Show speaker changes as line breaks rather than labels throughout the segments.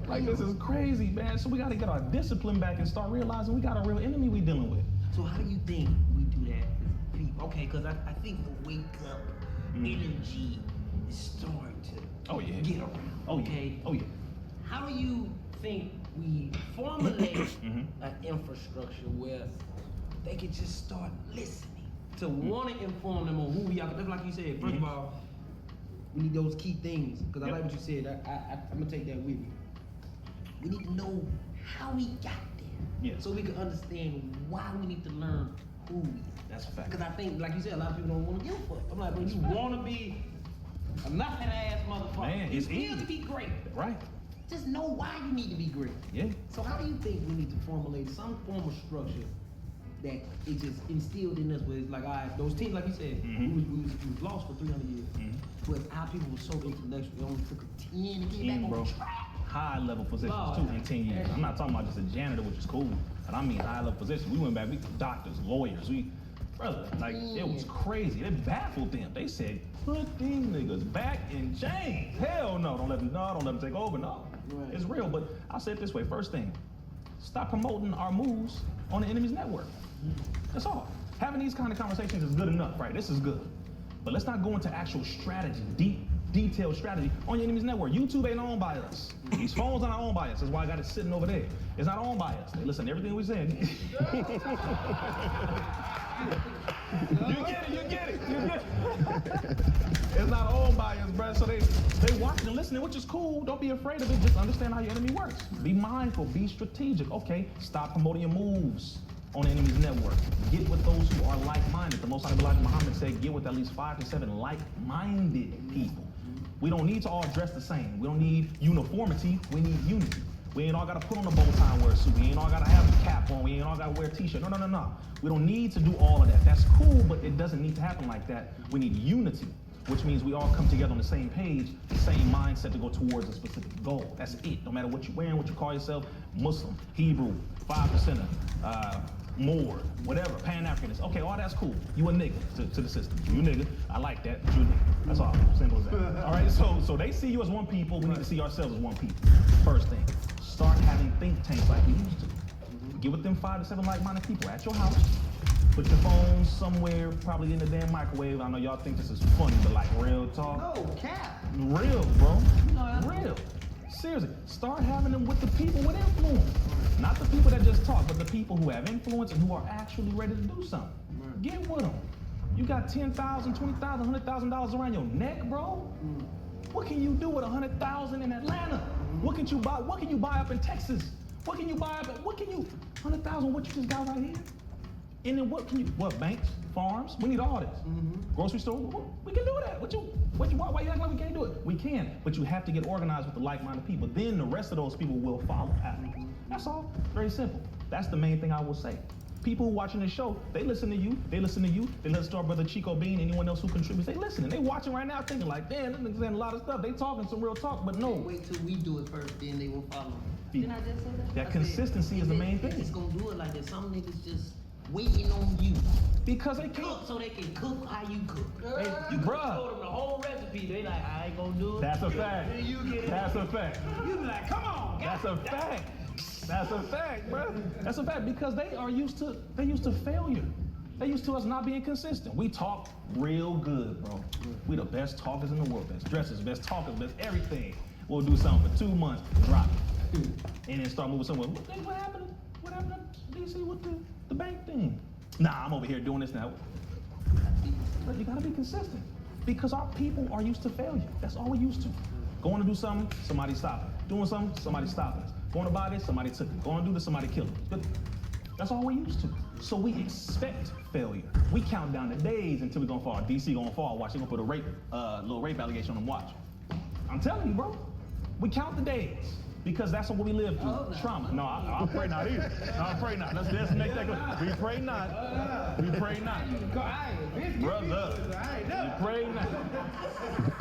Like, this is crazy, man. So we got to get our discipline back and start realizing we got a real enemy we dealing with.
So how do you think we do that as people? Okay, because I think the wake up energy is starting to get around. Okay.
Oh yeah.
How do you think we formulate an infrastructure where they can just start listening to want to inform them on who we are? That's like you said. First of all, we need those key things, because I like what you said. I'm gonna take that with me. We need to know how we got there, so we can understand why we need to learn who we are.
That's a fact.
Because I think, like you said, a lot of people don't want to give a fuck. I'm like, when you want to be a nothing ass motherfucker,
man,
you
it's
feel
easy
to be great.
Right.
Just know why you need to be great.
Yeah.
So how do you think we need to formulate some form of structure that is just instilled in us, where it's like, all right, those teams, like you said, we was lost for 300 years. But our people were so intellectual, it only took 10 to get back on track.
High level positions too in 10 years. I'm not talking about just a janitor, which is cool, but I mean high level positions. We went back, we doctors, lawyers, brother, like it was crazy. It baffled them. They said, put these niggas back in chains. Hell no, don't let them take over, no. Right. It's real, but I'll say it this way. First thing, stop promoting our moves on the enemy's network. That's all. Having these kind of conversations is good enough, right? This is good. But let's not go into actual strategy, deep, detailed strategy on your enemy's network. YouTube ain't owned by us. These phones aren't owned by us. That's why I got it sitting over there. It's not owned by us. They listen to everything we said. You get it. It's not owned by us, bro. So they watching and listening, which is cool. Don't be afraid of it. Just understand how your enemy works. Be mindful, be strategic. Okay, stop promoting your moves on the enemy's network. Get with those who are like-minded. The Most High Muhammad said, get with at least 5 to 7 like-minded people. We don't need to all dress the same. We don't need uniformity. We need unity. We ain't all got to put on a bow tie and wear a suit. We ain't all got to have a cap on. We ain't all got to wear a t-shirt. No. We don't need to do all of that. That's cool, but it doesn't need to happen like that. We need unity, which means we all come together on the same page, the same mindset to go towards a specific goal. That's it. No matter what you're wearing, what you call yourself, Muslim, Hebrew, 5%er, Moor, whatever, Pan-Africanist. Okay, all that's cool. You a nigga to the system. You a nigga. I like that, but you a nigga. That's all. Simple as that. All right, so they see you as one people. We need to see ourselves as one people. First thing, start having think tanks like we used to. Get with them 5 to 7 like-minded people at your house. Put your phone somewhere, probably in the damn microwave. I know y'all think this is funny, but like real talk.
No, cap.
Real, bro. Real. Seriously, start having them with the people with influence. Not the people that just talk, but the people who have influence and who are actually ready to do something. Get with them. You got $10,000, $20,000, $100,000 around your neck, bro. What can you do with $100,000 in Atlanta? What can you buy? What can you buy up in Texas? What can you buy up? What can you? $100,000. What you just got right here? And then what can you? What, banks, farms? We need all this. Grocery store. We can do that. Why you acting like we can't do it? We can, but you have to get organized with the like-minded people. Then the rest of those people will follow after. That's all. Very simple. That's the main thing I will say. People who watching this show, they listen to you. They listen to our brother Chico Bean, anyone else who contributes. They listen, and they watching right now thinking like, damn, them niggas saying a lot of stuff. They talking some real talk, but no.
Wait till we do it first, then they will follow.
Didn't I just say that?
That consistency is the main thing.
They just gonna do it like that. Some niggas just waiting on you.
Because they can't.
Cook so they can cook how you cook.
You
told them the whole recipe. They like, I ain't gonna do it.
That's a fact.
You get it.
That's a fact.
You be like, come on.
That's a fact. That's a fact, bro. That's a fact because they used to failure. They used to us not being consistent. We talk real good, bro. We the best talkers in the world, best dressers, best talkers, best everything. We'll do something for 2 months, drop it, and then start moving somewhere. What happened? What happened to DC with the bank thing? Nah, I'm over here doing this now. But you gotta be consistent because our people are used to failure. That's all we used to. Going to do something, somebody stop it. Doing something, somebody stopping us. Going to buy this, somebody took it. Going to do this, somebody killed it. But that's all we used to. So we expect failure. We count down the days until we're gonna fall. DC gonna fall. Watch, they gonna put a little rape allegation on them. Watch. I'm telling you, bro. We count the days because that's what we live through. Trauma. No, I pray not either. No, I pray not. Let's make that clear. We pray not. We pray not. Brother. We pray not.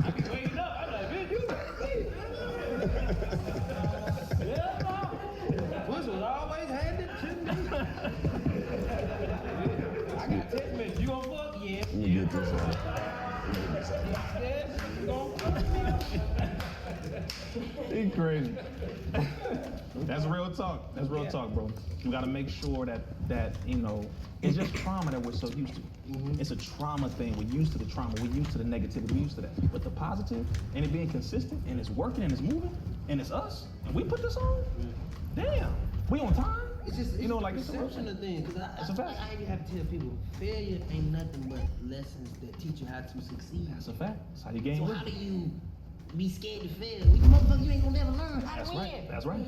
I be waking up. I'm like, bitch, you. Yeah, no. Push was always handed to me. I got text message. You gonna fuck? Yeah.
You get this out.
He You crazy. That's real talk. That's real talk, bro. You got to make sure that you know, it's just trauma that we're so used to. It's a trauma thing. We're used to the trauma. We're used to the negativity. We're used to that. But the positive and it being consistent and it's working and it's moving and it's us and we put this on. Damn, we on time.
It's just,
you know, like
it's a perception of things. Because I even have to tell people, failure ain't nothing but lessons that teach you how to succeed.
That's a fact. That's how you gain.
So how do you be scared to fail? You motherfucker, you ain't gonna never learn how to win.
Right. That's right.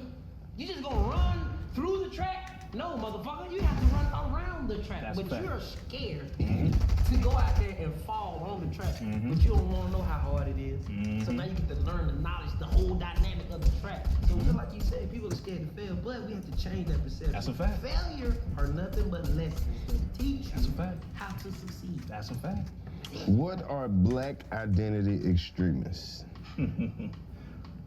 You just gonna run through the track? No, motherfucker, you have to run around the track.
That's
but
fact.
you're scared to go out there and fall on the track. But you don't want to know how hard it is. So now you get to learn the knowledge, the whole dynamic of the track. So just like you said, people are scared to fail, but we have to change that perception.
That's a fact.
Failure are nothing but lessons that teach
That's
you
a fact.
how to succeed.
That's a fact.
What are black identity extremists?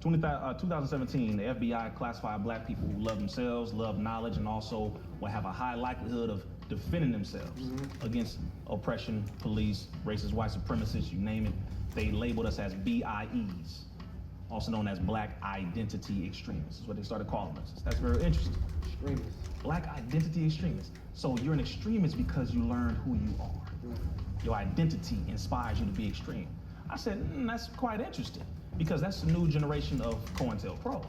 2017, the FBI classified black people who love themselves, love knowledge, and also will have a high likelihood of defending themselves against oppression, police, racist, white supremacists, you name it. They labeled us as BIEs, also known as Black Identity Extremists. Is what they started calling us. That's very interesting.
Extremists.
Black Identity Extremists. So you're an extremist because you learned who you are. Your identity inspires you to be extreme. I said, that's quite interesting. Because that's the new generation of COINTELPRO.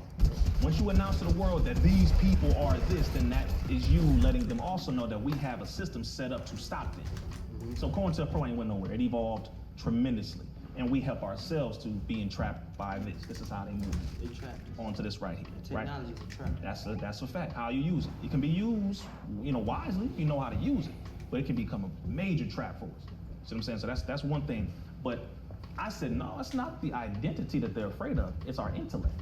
Once you announce to the world that these people are this, then that is you letting them also know that we have a system set up to stop them. So COINTELPRO ain't went nowhere. It evolved tremendously. And we help ourselves to be entrapped by this. This is how they move.
They trapped us.
Onto this right here.
Technology is a trap.
That's a fact. How you use it. It can be used, wisely if you know how to use it. But it can become a major trap for us. See what I'm saying? So that's one thing. But I said, no, it's not the identity that they're afraid of. It's our intellect.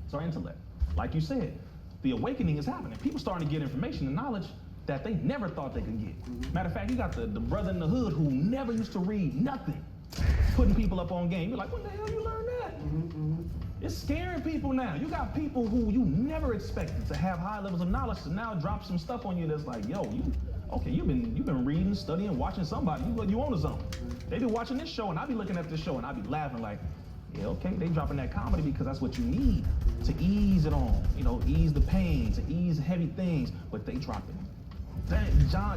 It's our intellect. Like you said, the awakening is happening. People starting to get information and knowledge that they never thought they could get. Matter of fact, you got the brother in the hood who never used to read nothing, putting people up on game. You're like, when the hell you learn that? It's scaring people now. You got people who you never expected to have high levels of knowledge to now drop some stuff on you that's like, yo, you've been reading, studying, watching somebody. You own something. They be watching this show, and I be looking at this show, and I be laughing like, yeah, okay, they dropping that comedy because that's what you need to ease it on, ease the pain, to ease heavy things, but they dropping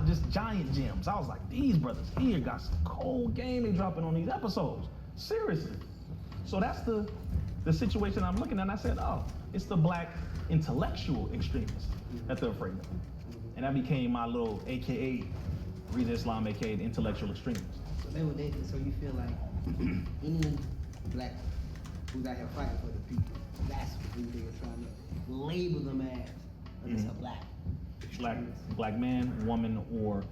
just giant gems. I was like, these brothers here got some cold game they dropping on these episodes. Seriously. So that's the situation I'm looking at, and I said, oh, it's the black intellectual extremists that they're afraid of. And that became my little AKA, Rizza Islam, AKA the intellectual extremists.
So you feel like any black who's out here fighting for the people, that's who they were trying to label them as. It's a
black man, woman, or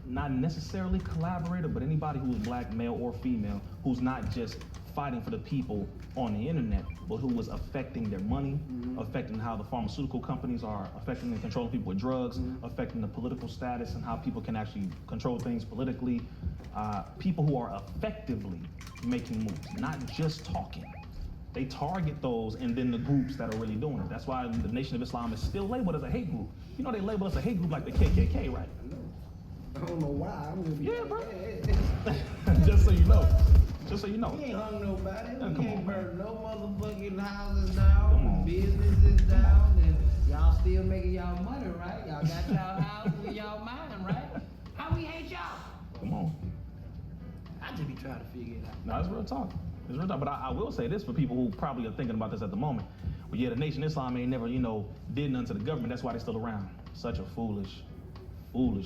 not necessarily collaborator, but anybody who's black, male or female, who's not just fighting for the people on the internet, but who was affecting their money, affecting how the pharmaceutical companies are affecting and controlling people with drugs, affecting the political status and how people can actually control things politically. People who are effectively making moves, not just talking. They target those and then the groups that are really doing it. That's why the Nation of Islam is still labeled as a hate group. You know they label us a hate group like the KKK, right?
I don't know why. I'm gonna be
bro. Just so you know. Just so you know.
We ain't hung nobody.
Come
We ain't
on,
burned no motherfucking houses down, businesses down, and y'all still making y'all money, right? Y'all got y'all house with y'all mind, right? How we hate y'all?
Come on.
I just be trying to figure it out.
No, it's real talk. It's real talk. But I will say this for people who probably are thinking about this at the moment. Well, yeah, the Nation of Islam ain't never, did nothing to the government. That's why they're still around. Such a foolish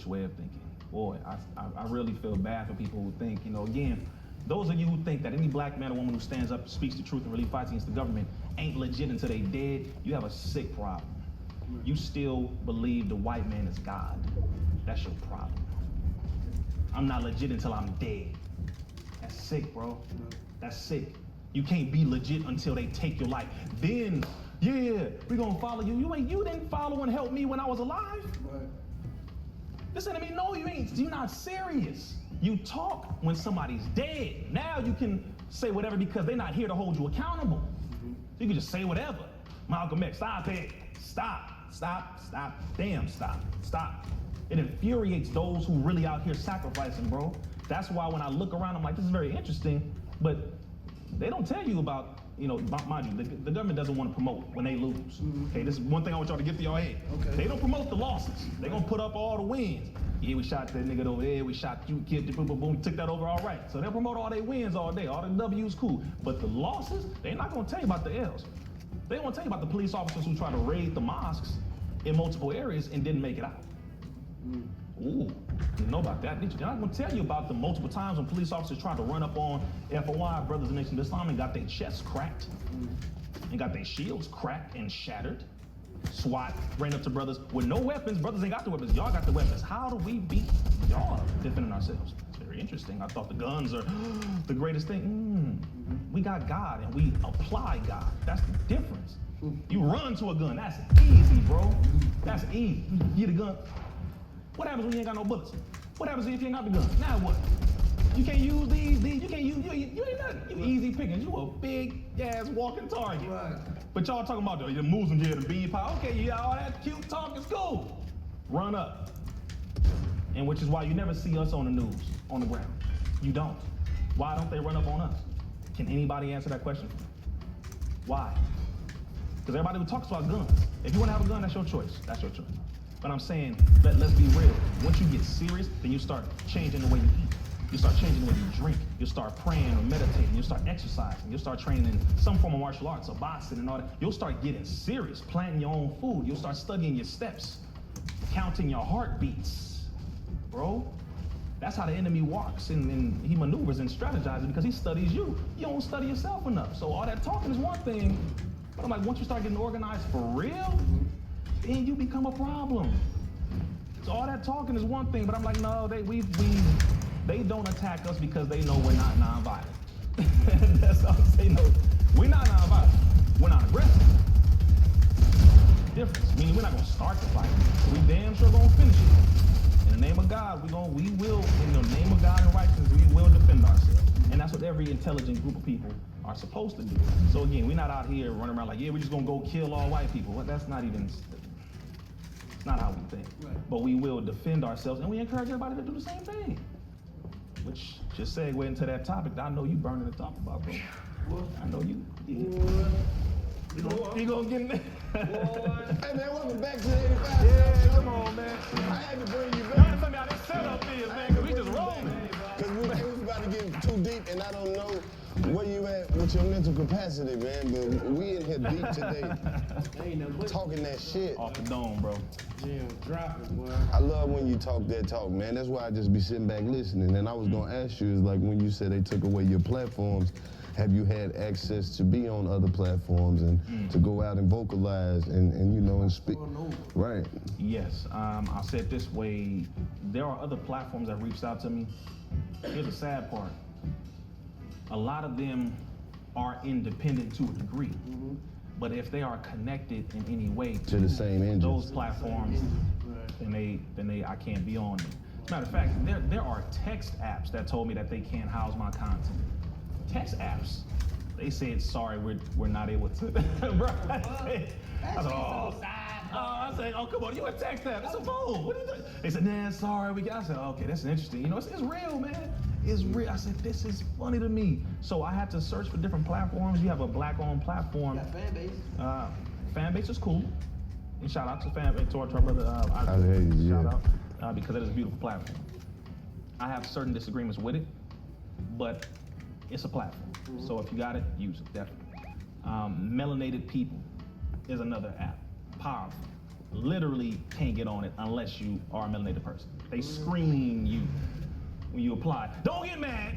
way of thinking. Boy, I really feel bad for people who think, again, those of you who think that any black man or woman who stands up, speaks the truth, and really fights against the government ain't legit until they dead, you have a sick problem. You still believe the white man is God. That's your problem. I'm not legit until I'm dead. That's sick, bro. That's sick. You can't be legit until they take your life. Then, yeah, we're gonna follow you. You didn't follow and help me when I was alive.
Right.
Listen to me, no, you ain't. You're not serious. You talk when somebody's dead. Now you can say whatever because they're not here to hold you accountable. You can just say whatever. Malcolm X, stop it. Stop. Damn, stop. It infuriates those who really out here sacrificing, bro. That's why when I look around, I'm like, this is very interesting, but they don't tell you about you know, mind you, the government doesn't want to promote when they lose. Okay, this is one thing I want y'all to get through your head.
Okay.
They don't promote the losses. They gonna put up all the wins. Yeah, we shot that nigga over there, we shot you, kid, boom, boom, boom, took that over, all right. So they'll promote all their wins all day, all the W's cool. But the losses, they're not gonna tell you about the L's. They won't tell you about the police officers who try to raid the mosques in multiple areas and didn't make it out. Ooh, didn't know about that, did you? They're not gonna tell you about the multiple times when police officers tried to run up on FOI, Brothers of the Nation of Islam, and got their chests cracked, and got their shields cracked and shattered. SWAT ran up to brothers with no weapons. Brothers ain't got the weapons. Y'all got the weapons. How do we beat y'all defending ourselves? It's very interesting. I thought the guns are the greatest thing. We got God and we apply God. That's the difference. You run to a gun. That's easy, bro. That's easy. You get a gun. What happens when you ain't got no bullets? What happens if you ain't got the gun? Now what? You can't use these. You can't use. You ain't nothing. You easy pickings. You a big ass walking target.
Right.
But y'all talking about the Muslims here, the bean pie. Okay, yeah, all that cute talk is cool. Run up. And which is why you never see us on the news, on the ground. You don't. Why don't they run up on us? Can anybody answer that question? Why? Because everybody who talks about guns. If you want to have a gun, that's your choice. That's your choice. But I'm saying, let's be real. Once you get serious, then you start changing the way you eat. You start changing the way you drink. You start praying or meditating. You start exercising. You start training in some form of martial arts or boxing and all that. You'll start getting serious, planting your own food. You'll start studying your steps, counting your heartbeats, bro. That's how the enemy walks and he maneuvers and strategizes because he studies you. You don't study yourself enough. So all that talking is one thing, but I'm like, once you start getting organized for real, then you become a problem. So all that talking is one thing, but I'm like, no, they don't attack us because they know we're not nonviolent. That's all I'm saying. No, we're not nonviolent. We're not aggressive. Difference. Meaning we're not gonna start the fight. We damn sure gonna finish it. In the name of God, we will, in the name of God and righteousness, we will defend ourselves. And that's what every intelligent group of people are supposed to do. So again, we're not out here running around like, yeah, we're just gonna go kill all white people. Well, that's not even, it's not how we think.
Right.
But we will defend ourselves and we encourage everybody to do the same thing. Which just segue into that topic that I know you burning to talk about, bro.
What?
I know you. You gonna get in there?
Hey man, welcome back to the 85.
Yeah, come on, man.
I had to bring you
Y'all
back.
just tell me how this setup is, man, because we just rolling.
Because we was about to get too deep, and I don't know where you at with your mental capacity, man. But we in here deep today,
Ain't no but
talking that shit.
Off the dome, bro.
damn dropping, boy.
I love when you talk that talk, man. That's why I just be sitting back listening. And I was gonna ask you, is like when you said they took away your platforms, have you had access to be on other platforms and to go out and vocalize and you know and speak? Right.
Yes, I'll say it this way. There are other platforms that reached out to me. Here's the sad part. A lot of them are independent to a degree. But if they are connected in any way
To the same engine.
those platforms, then I can't be on them. Matter of fact, there are text apps that told me that they can't house my content. Text apps. They said, sorry, we're not able to. Bro, I said, oh, come on, you a text app. It's a phone. What are you doing? They said, nah, sorry. I said, okay, that's interesting. You know, it's real, man. It's real. I said, this is funny to me. So I had to search for different platforms. You have a black-owned platform.
Got fan base.
Fan base is cool. And shout out to fan base, to our brother. Shout out because it is a beautiful platform. I have certain disagreements with it, but it's a platform. So if you got it, use it, definitely. Melanated People is another app. Powerful. Literally can't get on it unless you are a melanated person. They screen you when you apply. Don't get mad.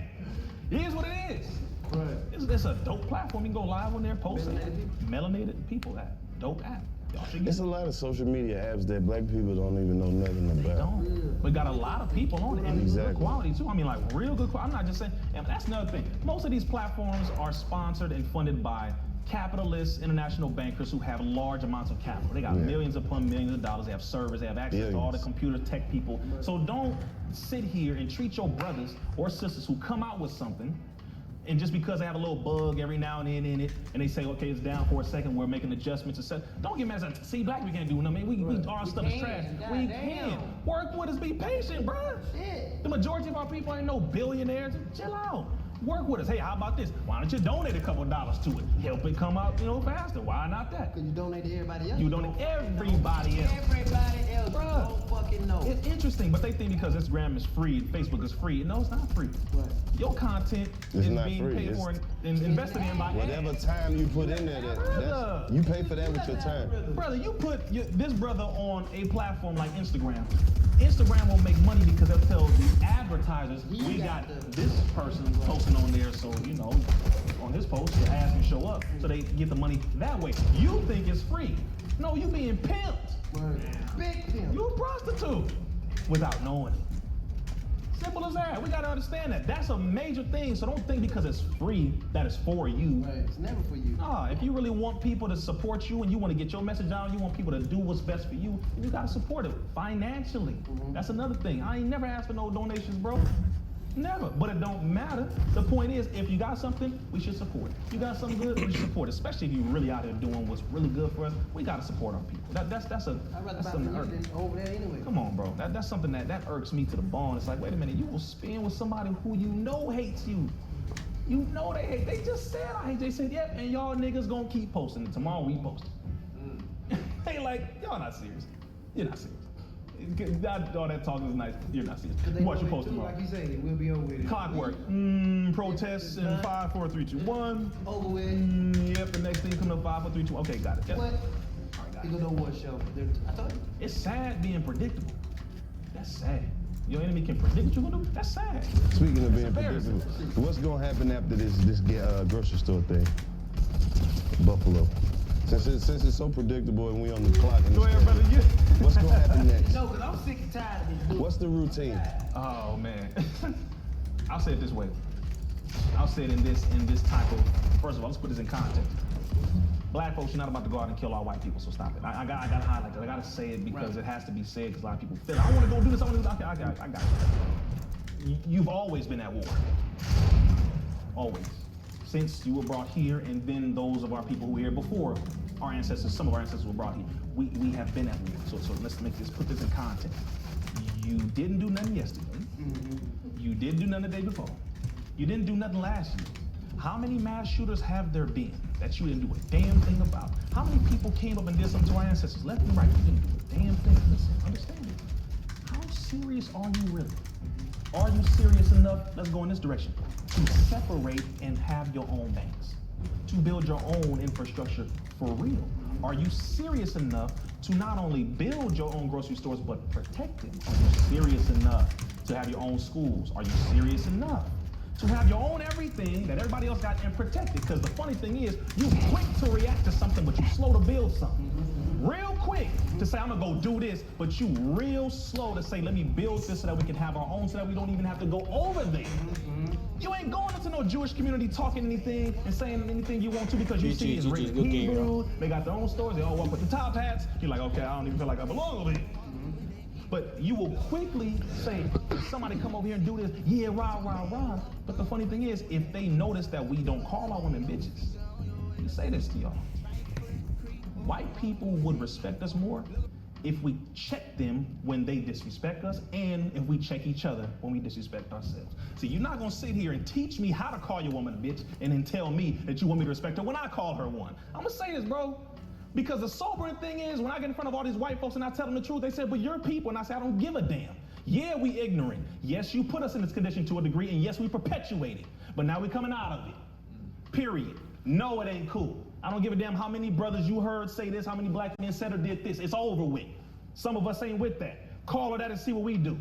It is what it is.
Right.
It's a dope platform. You can go live on there, post it.
Melanated
Melanated People app. Dope app. Y'all should get
There's a lot of social media apps that black people don't even know nothing about.
don't. We got a lot of people on it, and
Exactly.
good quality too. I mean, like real good quality. I'm not just saying, and that's another thing. Most of these platforms are sponsored and funded by capitalists, international bankers who have large amounts of capital. They got millions upon millions of dollars. They have servers. They have access to all the computer tech people. So don't sit here and treat your brothers or sisters who come out with something, and just because they have a little bug every now and then in it, and they say, okay, it's down for a second, we're making adjustments, etc. Don't get mad at see, black people can't do nothing. Our stuff is trash. We can. Work with us, be patient, bro.
Shit.
The majority of our people ain't no billionaires. Chill out. Work with us. Hey, how about this? Why don't you donate a couple dollars to it? Help it come out, faster. Why not that?
Because you donate to everybody else.
You donate everybody else.
Everybody else.
Bruh.
Don't fucking know.
It's interesting, but they think because Instagram is free, Facebook is free. No, it's not free.
What?
Your content
It's
is
not
being
free.
paid for and invested in by
Whatever
ads.
time you put in there, you pay for that with your time.
Brother, you put this brother on a platform like Instagram. Instagram will make money because they'll tell the advertisers, we got this person posting on there, so, on his post, the ads can show up, so they get the money that way. You think it's free. No, you being pimped.
Word. Big pimp.
You a prostitute without knowing it. Simple as that. We gotta understand that. That's a major thing, so don't think because it's free that it's for you.
Right. It's never for you.
Nah, if you really want people to support you and you want to get your message out, you want people to do what's best for you, then you gotta support it financially. That's another thing. I ain't never asked for no donations, bro. Never. But it don't matter. The point is, if you got something, we should support it. You got something good, we should support it. Especially if you really out here doing what's really good for us, we gotta support our people.
I'd rather buy
something
from
that
you than over there anyway.
Come on, bro. That's something that irks me to the bone. It's like, wait a minute, you will spend with somebody who you know hates you. You know they hate. They just said I hate. They said, yep, and y'all niggas gonna keep posting it. Tomorrow we post it. They like, y'all not serious. You're not serious. All that talking is nice. You're not serious. Watch your post tomorrow.
Like you say, we'll be over with it.
Clockwork. Protests in 5, 4, 3, 2, 1.
Over with.
Yep, the next thing coming up 5, 4, 3, 2. Okay, got it. Yep.
What?
All right, got
You
it.
gonna know what show? I told you.
It's sad being predictable. That's sad. Your enemy can predict what you're gonna do. That's sad.
Speaking of being
embarrassing.
predictable, what's gonna happen after this grocery store thing? Buffalo. Since it's so predictable and we on the clock.
Go ahead, brother.
What's gonna happen next?
No, because I'm sick and tired of this bullshit.
What's the routine?
Oh man. I'll say it this way. I'll say it in this type of. First of all, let's put this in context. Black folks, you're not about to go out and kill all white people, so stop it. I gotta highlight that. I gotta say it because it has to be said because a lot of people feel I want to go do this. I want to do this. Okay, I got it. You've always been at war. Always. Since you were brought here, and then those of our people who were here before, our ancestors, some of our ancestors were brought here. We have been at war. So let's put this in context. You didn't do nothing yesterday. You didn't do nothing the day before. You didn't do nothing last year. How many mass shooters have there been that you didn't do a damn thing about? How many people came up and did something to our ancestors, left and right? You didn't do a damn thing. Listen, understand it. How serious are you really? Are you serious enough, let's go in this direction, to separate and have your own banks, to build your own infrastructure for real? Are you serious enough to not only build your own grocery stores, but protect them? Are you serious enough to have your own schools? Are you serious enough to have your own everything that everybody else got and protect it? Because the funny thing is, you quick to react to something, but you slow to build something. Real quick to say, I'm gonna go do this, but you real slow to say, let me build this so that we can have our own, so that we don't even have to go over there. You ain't going into no Jewish community talking anything and saying anything you want to because you see it's written in Hebrew. They got their own stores, they all walk with the top hats. You're like, okay, I don't even feel like I belong over here. But you will quickly say, if somebody come over here and do this, yeah, rah, rah, rah. But the funny thing is, if they notice that we don't call our women bitches, let me say this to y'all. White people would respect us more if we check them when they disrespect us, and if we check each other when we disrespect ourselves. See, you're not gonna sit here and teach me how to call your woman a bitch and then tell me that you want me to respect her when I call her one. I'm gonna say this, bro, because the sobering thing is, when I get in front of all these white folks and I tell them the truth, they say, but you're people, and I say, I don't give a damn. Yeah, we ignorant. Yes, you put us in this condition to a degree, and yes, we perpetuate it, but now we coming out of it, period. No, it ain't cool. I don't give a damn how many brothers you heard say this, how many black men said or did this. It's over with. Some of us ain't with that. Call her that and see what we do.